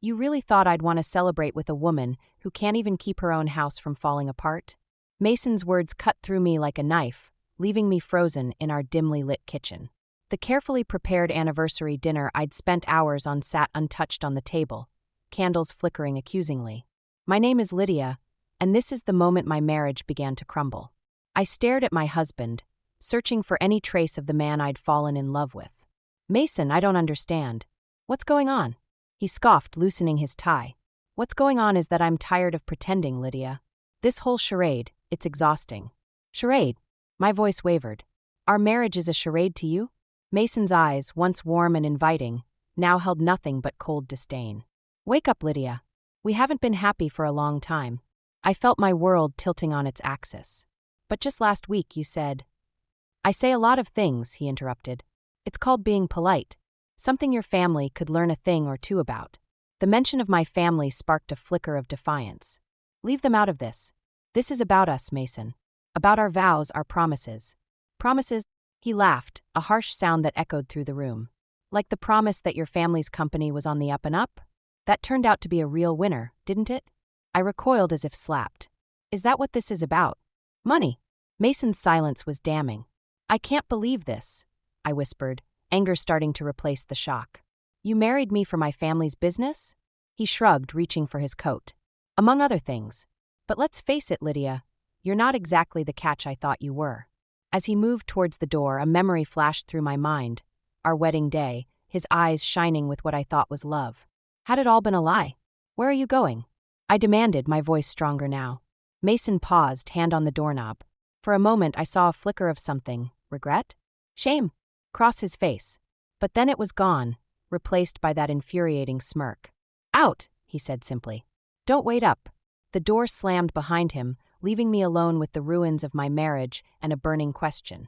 You really thought I'd want to celebrate with a woman who can't even keep her own house from falling apart? Mason's words cut through me like a knife, leaving me frozen in our dimly lit kitchen. The carefully prepared anniversary dinner I'd spent hours on sat untouched on the table, candles flickering accusingly. My name is Lydia, and this is the moment my marriage began to crumble. I stared at my husband, searching for any trace of the man I'd fallen in love with. Mason, I don't understand. What's going on? He scoffed, loosening his tie. What's going on is that I'm tired of pretending, Lydia. This whole charade, it's exhausting. Charade? My voice wavered. Our marriage is a charade to you? Mason's eyes, once warm and inviting, now held nothing but cold disdain. Wake up, Lydia. We haven't been happy for a long time. I felt my world tilting on its axis. But just last week you said... I say a lot of things, he interrupted. It's called being polite. Something your family could learn a thing or two about. The mention of my family sparked a flicker of defiance. Leave them out of this. This is about us, Mason. About our vows, our promises. Promises? He laughed, a harsh sound that echoed through the room. Like the promise that your family's company was on the up and up? That turned out to be a real winner, didn't it? I recoiled as if slapped. Is that what this is about? Money. Mason's silence was damning. I can't believe this, I whispered, anger starting to replace the shock. You married me for my family's business? He shrugged, reaching for his coat. Among other things. But let's face it, Lydia, you're not exactly the catch I thought you were. As he moved towards the door, a memory flashed through my mind. Our wedding day, his eyes shining with what I thought was love. Had it all been a lie? Where are you going? I demanded, my voice stronger now. Mason paused, hand on the doorknob. For a moment I saw a flicker of something. Regret? Shame? Cross his face. But then it was gone, replaced by that infuriating smirk. Out, he said simply. Don't wait up. The door slammed behind him, leaving me alone with the ruins of my marriage and a burning question.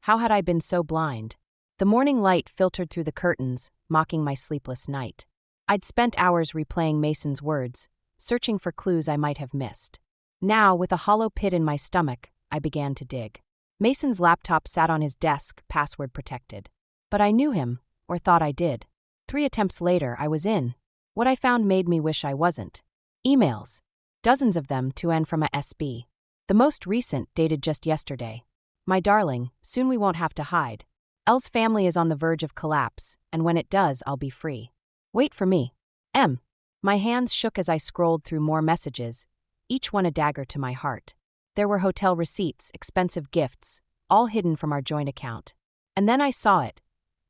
How had I been so blind? The morning light filtered through the curtains, mocking my sleepless night. I'd spent hours replaying Mason's words, searching for clues I might have missed. Now, with a hollow pit in my stomach, I began to dig. Mason's laptop sat on his desk, password protected. But I knew him, or thought I did. 3 attempts later, I was in. What I found made me wish I wasn't. Emails. Dozens of them to and from a SB. The most recent dated just yesterday. My darling, soon we won't have to hide. Elle's family is on the verge of collapse, and when it does, I'll be free. Wait for me. M. My hands shook as I scrolled through more messages, each one a dagger to my heart. There were hotel receipts, expensive gifts, all hidden from our joint account. And then I saw it.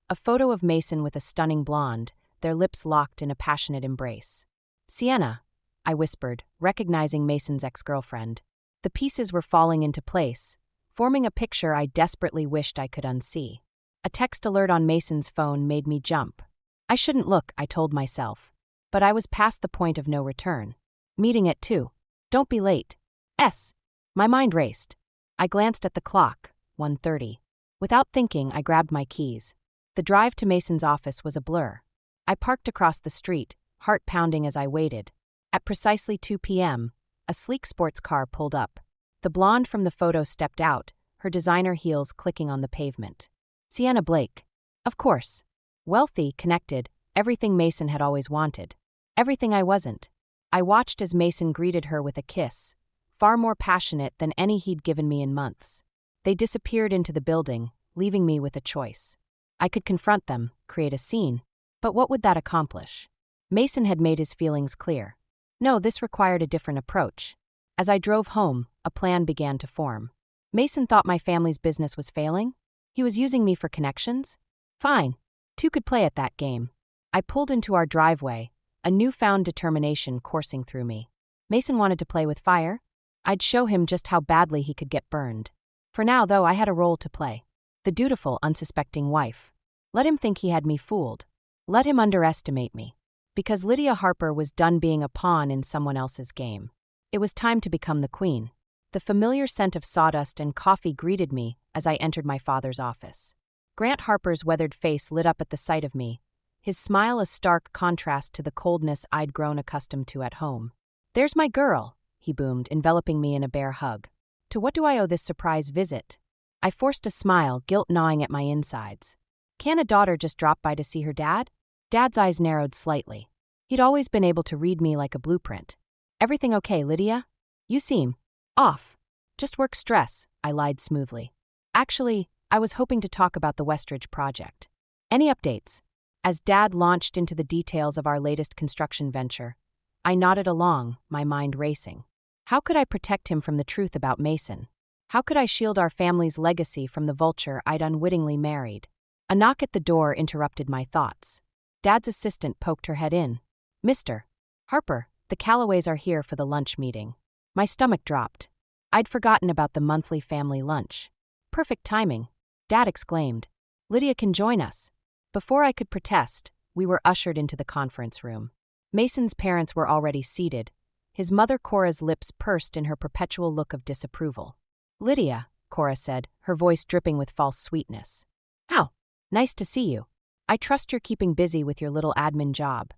A photo of Mason with a stunning blonde, their lips locked in a passionate embrace. Sienna, I whispered, recognizing Mason's ex-girlfriend. The pieces were falling into place, forming a picture I desperately wished I could unsee. A text alert on Mason's phone made me jump. I shouldn't look, I told myself. But I was past the point of no return. Meeting at 2. Don't be late. S. My mind raced. I glanced at the clock, 1:30. Without thinking, I grabbed my keys. The drive to Mason's office was a blur. I parked across the street, heart pounding as I waited. At precisely 2 p.m., a sleek sports car pulled up. The blonde from the photo stepped out, her designer heels clicking on the pavement. Sienna Blake. Of course. Wealthy, connected, everything Mason had always wanted. Everything I wasn't. I watched as Mason greeted her with a kiss, far more passionate than any he'd given me in months. They disappeared into the building, leaving me with a choice. I could confront them, create a scene, but what would that accomplish? Mason had made his feelings clear. No, this required a different approach. As I drove home, a plan began to form. Mason thought my family's business was failing? He was using me for connections? Fine. 2 could play at that game. I pulled into our driveway, a newfound determination coursing through me. Mason wanted to play with fire? I'd show him just how badly he could get burned. For now, though, I had a role to play. The dutiful, unsuspecting wife. Let him think he had me fooled. Let him underestimate me. Because Lydia Harper was done being a pawn in someone else's game. It was time to become the queen. The familiar scent of sawdust and coffee greeted me as I entered my father's office. Grant Harper's weathered face lit up at the sight of me, his smile a stark contrast to the coldness I'd grown accustomed to at home. There's my girl, he boomed, enveloping me in a bear hug. To what do I owe this surprise visit? I forced a smile, guilt gnawing at my insides. Can a daughter just drop by to see her dad? Dad's eyes narrowed slightly. He'd always been able to read me like a blueprint. "Everything okay, Lydia? You seem off." "Just work stress," I lied smoothly. "Actually, I was hoping to talk about the Westridge project. Any updates?" As Dad launched into the details of our latest construction venture, I nodded along, my mind racing. How could I protect him from the truth about Mason? How could I shield our family's legacy from the vulture I'd unwittingly married? A knock at the door interrupted my thoughts. Dad's assistant poked her head in. "Mr. Harper, the Callaways are here for the lunch meeting." My stomach dropped. I'd forgotten about the monthly family lunch. "Perfect timing," Dad exclaimed. "Lydia can join us." Before I could protest, we were ushered into the conference room. Mason's parents were already seated. His mother Cora's lips pursed in her perpetual look of disapproval. "Lydia," Cora said, her voice dripping with false sweetness. "How? Nice to see you. I trust you're keeping busy with your little admin job."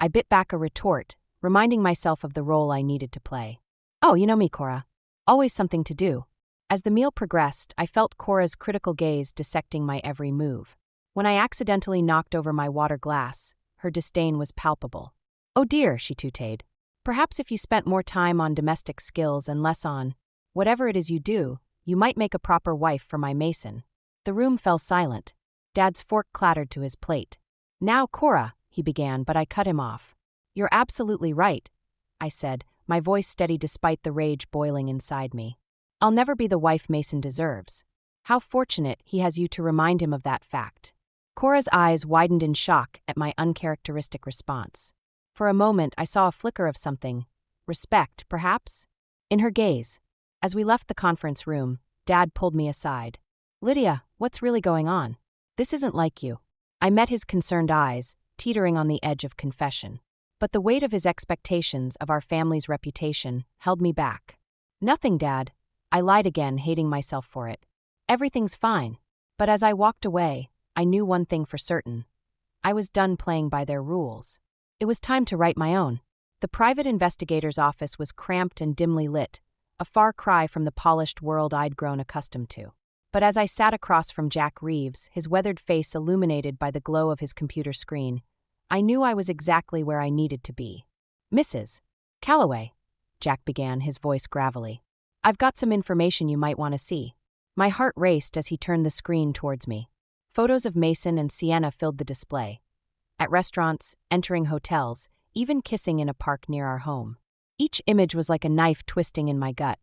I bit back a retort, reminding myself of the role I needed to play. "Oh, you know me, Cora. Always something to do." As the meal progressed, I felt Cora's critical gaze dissecting my every move. When I accidentally knocked over my water glass, her disdain was palpable. "Oh dear," she tooted. "Perhaps if you spent more time on domestic skills and less on whatever it is you do, you might make a proper wife for my Mason." The room fell silent. Dad's fork clattered to his plate. "Now, Cora," he began, but I cut him off. "You're absolutely right," I said, my voice steady despite the rage boiling inside me. "I'll never be the wife Mason deserves. How fortunate he has you to remind him of that fact." Cora's eyes widened in shock at my uncharacteristic response. For a moment, I saw a flicker of something. Respect, perhaps? In her gaze. As we left the conference room, Dad pulled me aside. "Lydia, what's really going on? This isn't like you." I met his concerned eyes, teetering on the edge of confession. But the weight of his expectations of our family's reputation held me back. "Nothing, Dad." I lied again, hating myself for it. "Everything's fine." But as I walked away, I knew one thing for certain. I was done playing by their rules. It was time to write my own. The private investigator's office was cramped and dimly lit, a far cry from the polished world I'd grown accustomed to. But as I sat across from Jack Reeves, his weathered face illuminated by the glow of his computer screen, I knew I was exactly where I needed to be. "Mrs. Callaway," Jack began, his voice gravelly. "I've got some information you might want to see." My heart raced as he turned the screen towards me. Photos of Mason and Sienna filled the display. At restaurants, entering hotels, even kissing in a park near our home. Each image was like a knife twisting in my gut.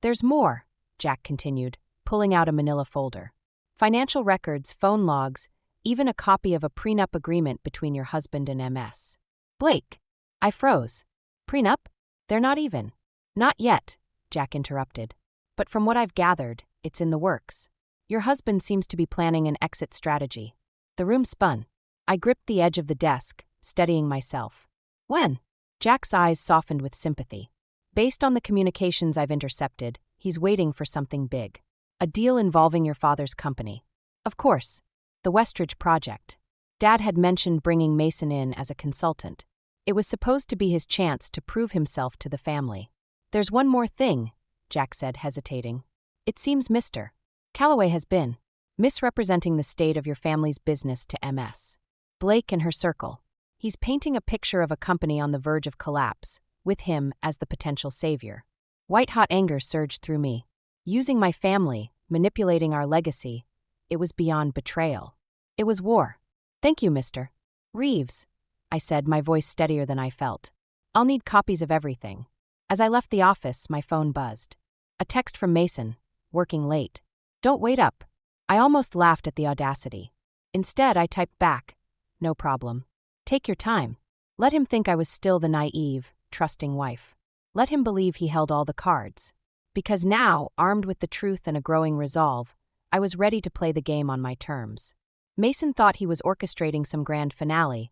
"There's more," Jack continued, pulling out a manila folder. "Financial records, phone logs, even a copy of a prenup agreement between your husband and MS." "Blake." I froze. "Prenup? They're not even." "Not yet," Jack interrupted. "But from what I've gathered, it's in the works. Your husband seems to be planning an exit strategy." The room spun. I gripped the edge of the desk, steadying myself. "When?" Jack's eyes softened with sympathy. "Based on the communications I've intercepted, he's waiting for something big. A deal involving your father's company. Of course, the Westridge project." Dad had mentioned bringing Mason in as a consultant. It was supposed to be his chance to prove himself to the family. "There's one more thing," Jack said, hesitating. "It seems Mr. Callaway has been misrepresenting the state of your family's business to MS. Blake and her circle. He's painting a picture of a company on the verge of collapse, with him as the potential savior." White-hot anger surged through me. Using my family, manipulating our legacy, it was beyond betrayal. It was war. "Thank you, Mr. Reeves," I said, my voice steadier than I felt. "I'll need copies of everything." As I left the office, my phone buzzed. A text from Mason, working late. "Don't wait up." I almost laughed at the audacity. Instead, I typed back, "No problem. Take your time." Let him think I was still the naive, trusting wife. Let him believe he held all the cards. Because now, armed with the truth and a growing resolve, I was ready to play the game on my terms. Mason thought he was orchestrating some grand finale,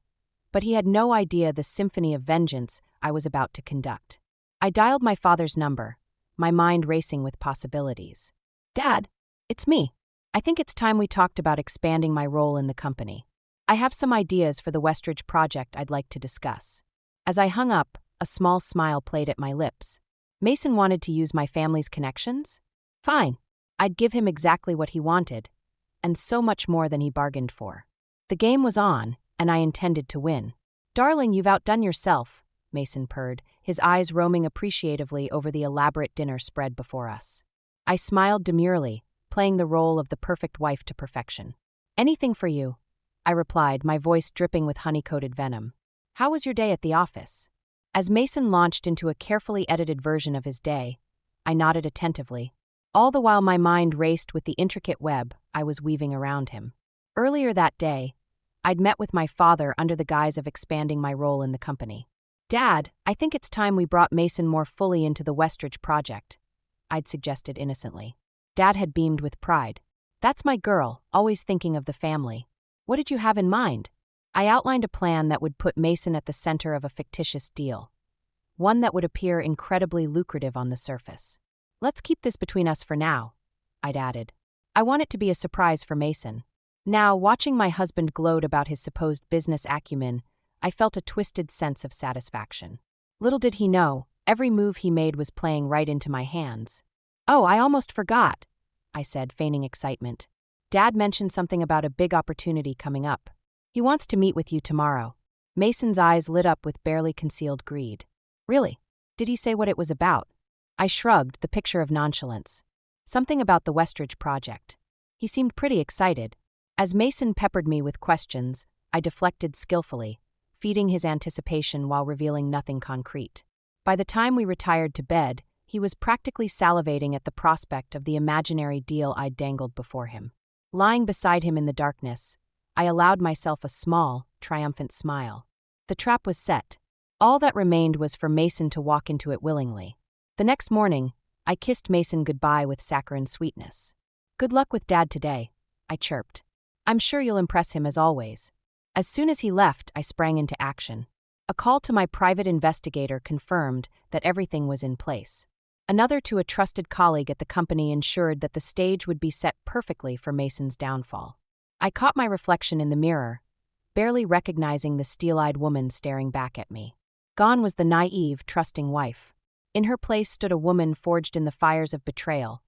but he had no idea the symphony of vengeance I was about to conduct. I dialed my father's number, my mind racing with possibilities. "Dad, it's me. I think it's time we talked about expanding my role in the company. I have some ideas for the Westridge project I'd like to discuss." As I hung up, a small smile played at my lips. Mason wanted to use my family's connections? Fine. I'd give him exactly what he wanted, and so much more than he bargained for. The game was on, and I intended to win. Darling, you've outdone yourself, Mason purred, his eyes roaming appreciatively over the elaborate dinner spread before us. I smiled demurely, playing the role of the perfect wife to perfection. Anything for you, I replied, my voice dripping with honey-coated venom. How was your day at the office? As Mason launched into a carefully edited version of his day, I nodded attentively, all the while my mind raced with the intricate web I was weaving around him. Earlier that day, I'd met with my father under the guise of expanding my role in the company. Dad, I think it's time we brought Mason more fully into the Westridge project, I'd suggested innocently. Dad had beamed with pride. That's my girl, always thinking of the family. What did you have in mind? I outlined a plan that would put Mason at the center of a fictitious deal. One that would appear incredibly lucrative on the surface. Let's keep this between us for now, I'd added. I want it to be a surprise for Mason. Now, watching my husband gloat about his supposed business acumen, I felt a twisted sense of satisfaction. Little did he know, every move he made was playing right into my hands. Oh, I almost forgot, I said, feigning excitement. Dad mentioned something about a big opportunity coming up. He wants to meet with you tomorrow. Mason's eyes lit up with barely concealed greed. Really? Did he say what it was about? I shrugged, the picture of nonchalance. Something about the Westridge project. He seemed pretty excited. As Mason peppered me with questions, I deflected skillfully, feeding his anticipation while revealing nothing concrete. By the time we retired to bed, he was practically salivating at the prospect of the imaginary deal I'd dangled before him. Lying beside him in the darkness, I allowed myself a small, triumphant smile. The trap was set. All that remained was for Mason to walk into it willingly. The next morning, I kissed Mason goodbye with saccharine sweetness. Good luck with Dad today, I chirped. I'm sure you'll impress him as always. As soon as he left, I sprang into action. A call to my private investigator confirmed that everything was in place. Another to a trusted colleague at the company ensured that the stage would be set perfectly for Mason's downfall. I caught my reflection in the mirror, barely recognizing the steel-eyed woman staring back at me. Gone was the naive, trusting wife. In her place stood a woman forged in the fires of betrayal,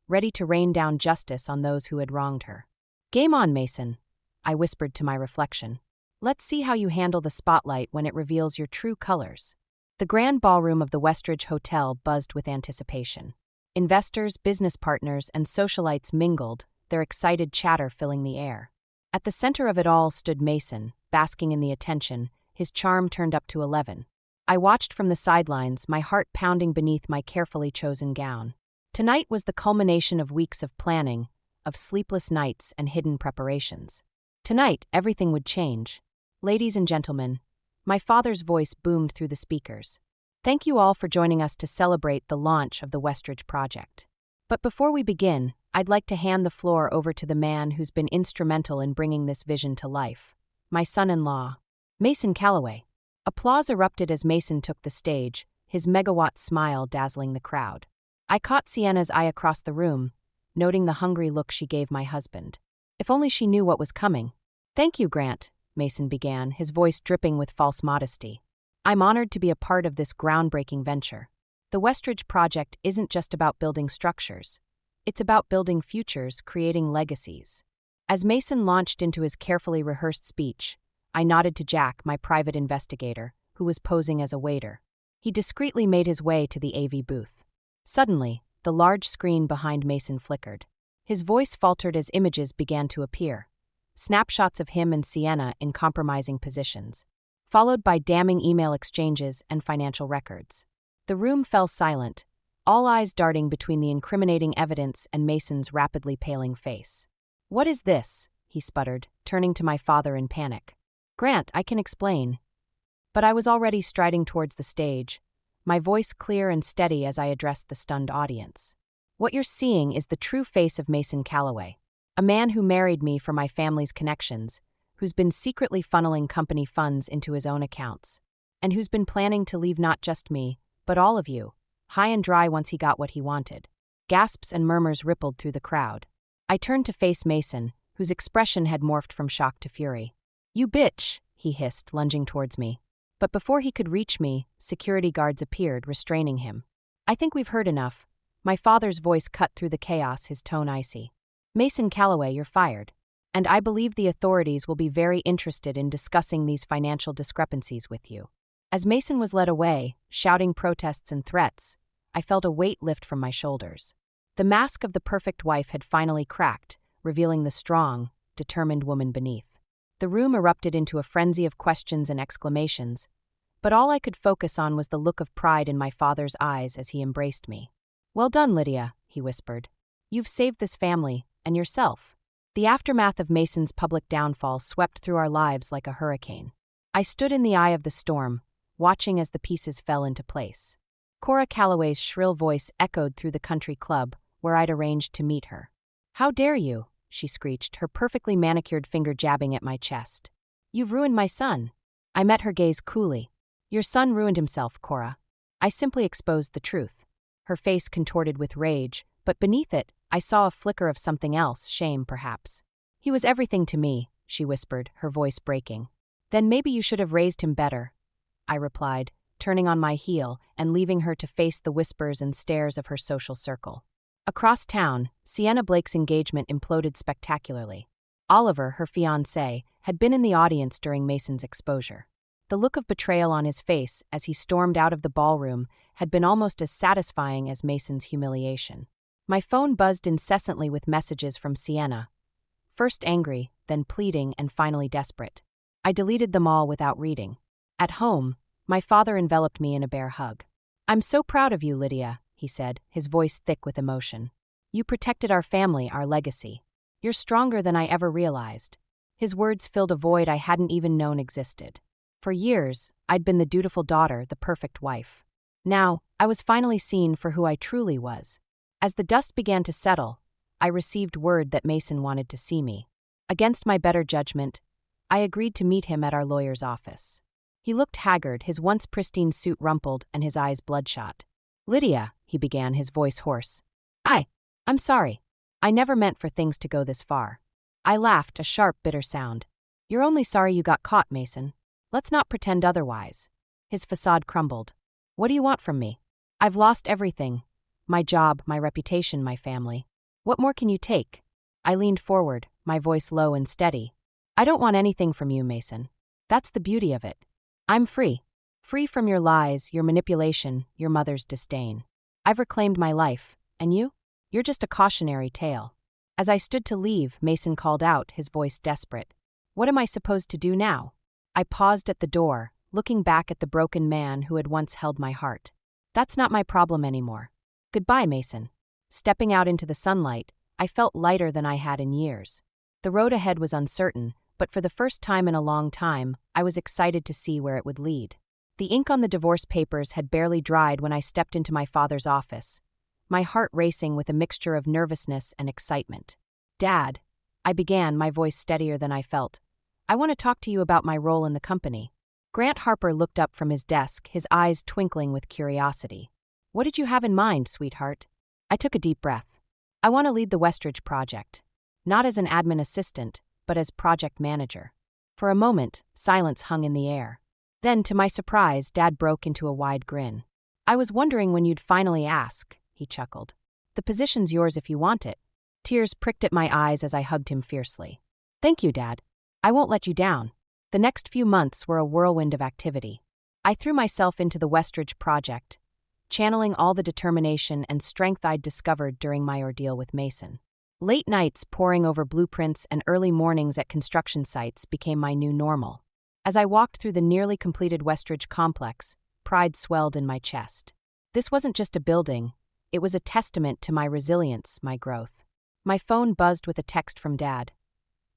ready to rain down justice on those who had wronged her. Game on, Mason, I whispered to my reflection. Let's see how you handle the spotlight when it reveals your true colors. The grand ballroom of the Westridge Hotel buzzed with anticipation. Investors, business partners, and socialites mingled, their excited chatter filling the air. At the center of it all stood Mason, basking in the attention, his charm turned up to 11. I watched from the sidelines, my heart pounding beneath my carefully chosen gown. Tonight was the culmination of weeks of planning, of sleepless nights and hidden preparations. Tonight, everything would change. Ladies and gentlemen, my father's voice boomed through the speakers. Thank you all for joining us to celebrate the launch of the Westridge project. But before we begin, I'd like to hand the floor over to the man who's been instrumental in bringing this vision to life. My son-in-law, Mason Calloway. Applause erupted as Mason took the stage, his megawatt smile dazzling the crowd. I caught Sienna's eye across the room, noting the hungry look she gave my husband. If only she knew what was coming. Thank you, Grant, Mason began, his voice dripping with false modesty. I'm honored to be a part of this groundbreaking venture. The Westridge project isn't just about building structures. It's about building futures, creating legacies. As Mason launched into his carefully rehearsed speech, I nodded to Jack, my private investigator, who was posing as a waiter. He discreetly made his way to the AV booth. Suddenly, the large screen behind Mason flickered. His voice faltered as images began to appear. Snapshots of him and Sienna in compromising positions, followed by damning email exchanges and financial records. The room fell silent, all eyes darting between the incriminating evidence and Mason's rapidly paling face. What is this? He sputtered, turning to my father in panic. Grant, I can explain. But I was already striding towards the stage, my voice clear and steady as I addressed the stunned audience. What you're seeing is the true face of Mason Calloway, a man who married me for my family's connections, who's been secretly funneling company funds into his own accounts, and who's been planning to leave not just me, but all of you, high and dry once he got what he wanted. Gasps and murmurs rippled through the crowd. I turned to face Mason, whose expression had morphed from shock to fury. You bitch, he hissed, lunging towards me. But before he could reach me, security guards appeared, restraining him. I think we've heard enough. My father's voice cut through the chaos, his tone icy. Mason Calloway, you're fired. and I believe the authorities will be very interested in discussing these financial discrepancies with you." As Mason was led away, shouting protests and threats, I felt a weight lift from my shoulders. The mask of the perfect wife had finally cracked, revealing the strong, determined woman beneath. The room erupted into a frenzy of questions and exclamations, but all I could focus on was the look of pride in my father's eyes as he embraced me. "Well done, Lydia," he whispered. "You've saved this family, and yourself." The aftermath of Mason's public downfall swept through our lives like a hurricane. I stood in the eye of the storm, watching as the pieces fell into place. Cora Calloway's shrill voice echoed through the country club, where I'd arranged to meet her. "How dare you?" she screeched, her perfectly manicured finger jabbing at my chest. "You've ruined my son." I met her gaze coolly. "Your son ruined himself, Cora." I simply exposed the truth. Her face contorted with rage, but beneath it, I saw a flicker of something else, shame perhaps. "He was everything to me," she whispered, her voice breaking. "Then maybe you should have raised him better," I replied, turning on my heel and leaving her to face the whispers and stares of her social circle. Across town, Sienna Blake's engagement imploded spectacularly. Oliver, her fiancé, had been in the audience during Mason's exposure. The look of betrayal on his face as he stormed out of the ballroom had been almost as satisfying as Mason's humiliation. My phone buzzed incessantly with messages from Sienna, first angry, then pleading, and finally desperate. I deleted them all without reading. At home, my father enveloped me in a bear hug. "I'm so proud of you, Lydia," he said, his voice thick with emotion. "You protected our family, our legacy. You're stronger than I ever realized." His words filled a void I hadn't even known existed. For years, I'd been the dutiful daughter, the perfect wife. Now, I was finally seen for who I truly was. As the dust began to settle, I received word that Mason wanted to see me. Against my better judgment, I agreed to meet him at our lawyer's office. He looked haggard, his once pristine suit rumpled and his eyes bloodshot. "Lydia," he began, his voice hoarse. I'm sorry. I never meant for things to go this far." I laughed, a sharp, bitter sound. "You're only sorry you got caught, Mason. Let's not pretend otherwise." His facade crumbled. "What do you want from me? I've lost everything. My job, my reputation, my family. What more can you take?" I leaned forward, my voice low and steady. "I don't want anything from you, Mason. That's the beauty of it. I'm free. Free from your lies, your manipulation, your mother's disdain. I've reclaimed my life, and you? You're just a cautionary tale." As I stood to leave, Mason called out, his voice desperate. "What am I supposed to do now?" I paused at the door, looking back at the broken man who had once held my heart. "That's not my problem anymore. Goodbye, Mason." Stepping out into the sunlight, I felt lighter than I had in years. The road ahead was uncertain, but for the first time in a long time, I was excited to see where it would lead. The ink on the divorce papers had barely dried when I stepped into my father's office, my heart racing with a mixture of nervousness and excitement. "Dad," I began, my voice steadier than I felt, "I want to talk to you about my role in the company." Grant Harper looked up from his desk, his eyes twinkling with curiosity. "What did you have in mind, sweetheart?" I took a deep breath. "I want to lead the Westridge project. Not as an admin assistant, but as project manager." For a moment, silence hung in the air. Then, to my surprise, Dad broke into a wide grin. "I was wondering when you'd finally ask," he chuckled. "The position's yours if you want it." Tears pricked at my eyes as I hugged him fiercely. "Thank you, Dad. I won't let you down." The next few months were a whirlwind of activity. I threw myself into the Westridge project, channeling all the determination and strength I'd discovered during my ordeal with Mason. Late nights poring over blueprints and early mornings at construction sites became my new normal. As I walked through the nearly completed Westridge complex, pride swelled in my chest. This wasn't just a building, it was a testament to my resilience, my growth. My phone buzzed with a text from Dad.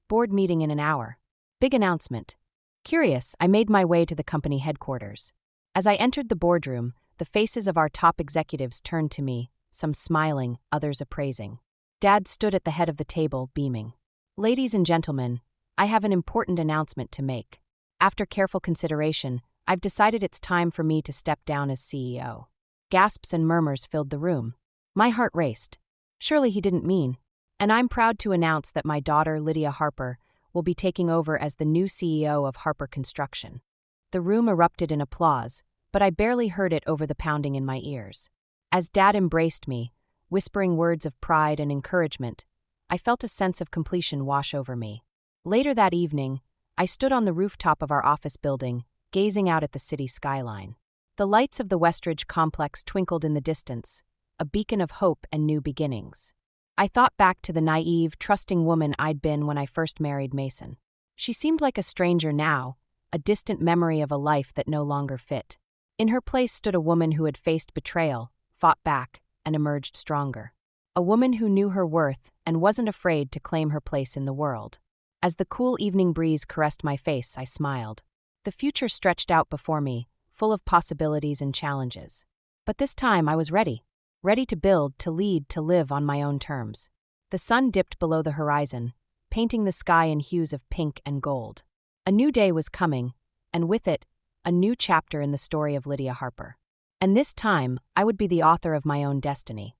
"Board meeting in an hour. Big announcement." Curious, I made my way to the company headquarters. As I entered the boardroom, the faces of our top executives turned to me, some smiling, others appraising. Dad stood at the head of the table, beaming. "Ladies and gentlemen, I have an important announcement to make. After careful consideration, I've decided it's time for me to step down as CEO." Gasps and murmurs filled the room. My heart raced. Surely he didn't mean. "And I'm proud to announce that my daughter, Lydia Harper, will be taking over as the new CEO of Harper Construction." The room erupted in applause, but I barely heard it over the pounding in my ears. As Dad embraced me, whispering words of pride and encouragement, I felt a sense of completion wash over me. Later that evening, I stood on the rooftop of our office building, gazing out at the city skyline. The lights of the Westridge complex twinkled in the distance, a beacon of hope and new beginnings. I thought back to the naive, trusting woman I'd been when I first married Mason. She seemed like a stranger now, a distant memory of a life that no longer fit. In her place stood a woman who had faced betrayal, fought back, and emerged stronger. A woman who knew her worth and wasn't afraid to claim her place in the world. As the cool evening breeze caressed my face, I smiled. The future stretched out before me, full of possibilities and challenges. But this time I was ready. Ready to build, to lead, to live on my own terms. The sun dipped below the horizon, painting the sky in hues of pink and gold. A new day was coming, and with it, a new chapter in the story of Lydia Harper. And this time, I would be the author of my own destiny.